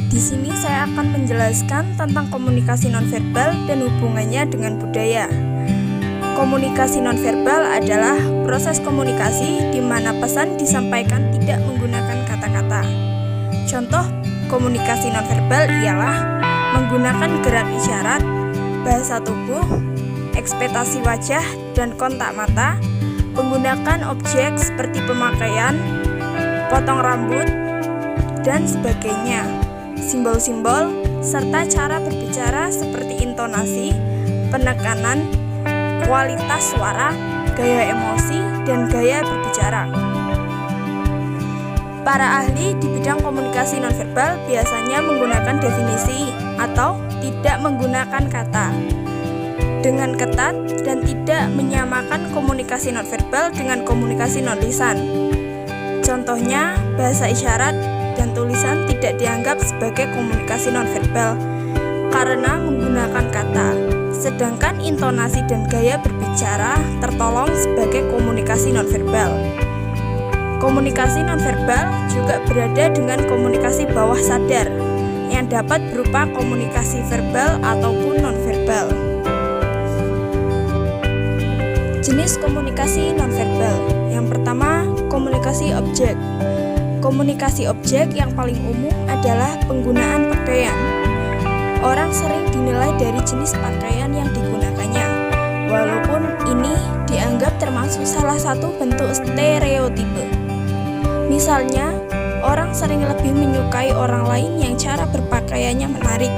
Di sini saya akan menjelaskan tentang komunikasi nonverbal dan hubungannya dengan budaya. Komunikasi nonverbal adalah proses komunikasi di mana pesan disampaikan tidak menggunakan kata-kata. Contoh komunikasi nonverbal ialah menggunakan gerak isyarat, bahasa tubuh, ekspektasi wajah dan kontak mata, menggunakan objek seperti pemakaian, potong rambut, dan sebagainya, simbol-simbol, serta cara berbicara seperti intonasi, penekanan, kualitas suara, gaya emosi, dan gaya berbicara. Para ahli di bidang komunikasi nonverbal biasanya menggunakan definisi atau tidak menggunakan kata dengan ketat dan tidak menyamakan komunikasi nonverbal dengan komunikasi non-lisan. Contohnya, bahasa isyarat dan tulisan tidak dianggap sebagai komunikasi nonverbal karena menggunakan kata, sedangkan intonasi dan gaya berbicara tertolong sebagai komunikasi nonverbal. Komunikasi nonverbal juga berada dengan komunikasi bawah sadar yang dapat berupa komunikasi verbal ataupun nonverbal. Jenis komunikasi nonverbal. Yang pertama, komunikasi objek. Komunikasi objek yang paling umum adalah penggunaan pakaian. Orang sering dinilai dari jenis pakaian yang digunakannya, walaupun ini dianggap termasuk salah satu bentuk stereotipe. Misalnya, orang sering lebih menyukai orang lain yang cara berpakaiannya menarik.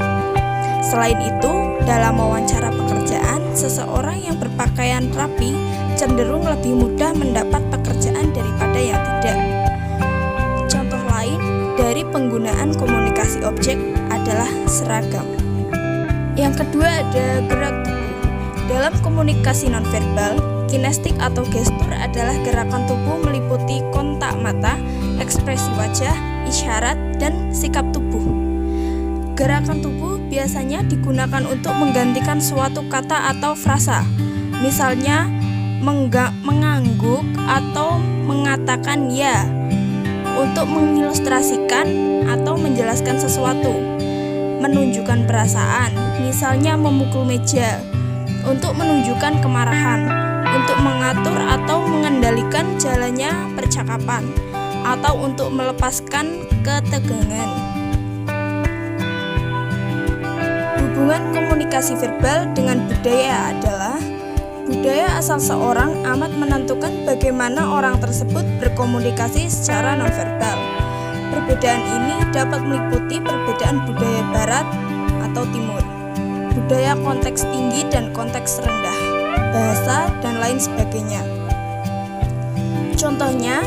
Selain itu, dalam wawancara pekerjaan, seseorang yang berpakaian rapi cenderung lebih mudah mendapat pekerjaan daripada yang tidak. Contoh lain dari penggunaan komunikasi objek adalah seragam. Yang kedua ada gerak tubuh. Dalam komunikasi nonverbal, kinestik atau gestur adalah gerakan tubuh meliputi kontak mata, ekspresi wajah, isyarat, dan sikap tubuh. Gerakan tubuh biasanya digunakan untuk menggantikan suatu kata atau frasa. Misalnya, mengangguk atau mengatakan ya untuk mengilustrasikan atau menjelaskan sesuatu. Menunjukkan perasaan, misalnya memukul meja untuk menunjukkan kemarahan, untuk mengatur atau mengendalikan jalannya percakapan, atau untuk melepaskan ketegangan. Hubungan komunikasi verbal dengan budaya adalah budaya asal seorang amat menentukan bagaimana orang tersebut berkomunikasi secara nonverbal. Perbedaan ini dapat meliputi perbedaan budaya barat atau timur, budaya konteks tinggi dan konteks rendah, bahasa, dan lain sebagainya. Contohnya,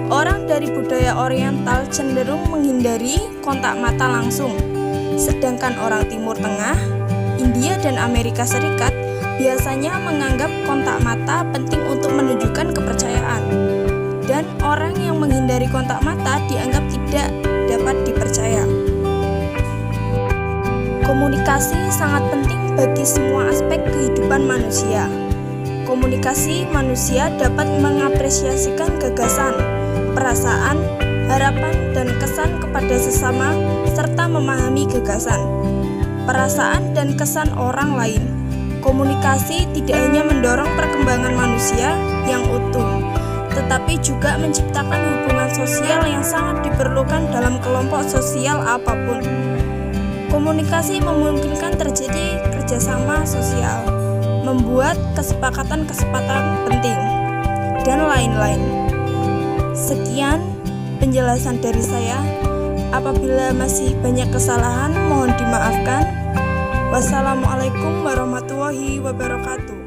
orang dari budaya oriental cenderung menghindari kontak mata langsung, sedangkan orang Timur Tengah, India, dan Amerika Serikat biasanya menganggap kontak mata penting untuk menunjukkan kepercayaan, dan orang yang menghindari kontak mata dianggap tidak dapat dipercaya. Komunikasi sangat penting bagi semua aspek kehidupan manusia. Komunikasi manusia dapat mengapresiasikan gagasan, perasaan, harapan, dan kesan kepada sesama, serta memahami gagasan, perasaan, dan kesan orang lain. Komunikasi tidak hanya mendorong perkembangan manusia yang utuh, tetapi juga menciptakan hubungan sosial yang sangat diperlukan dalam kelompok sosial apapun. Komunikasi memungkinkan terjadi kerjasama sosial, membuat kesepakatan-kesepakatan penting, dan lain-lain. Sekian penjelasan dari saya. Apabila masih banyak kesalahan, mohon dimaafkan. Wassalamualaikum warahmatullahi wabarakatuh.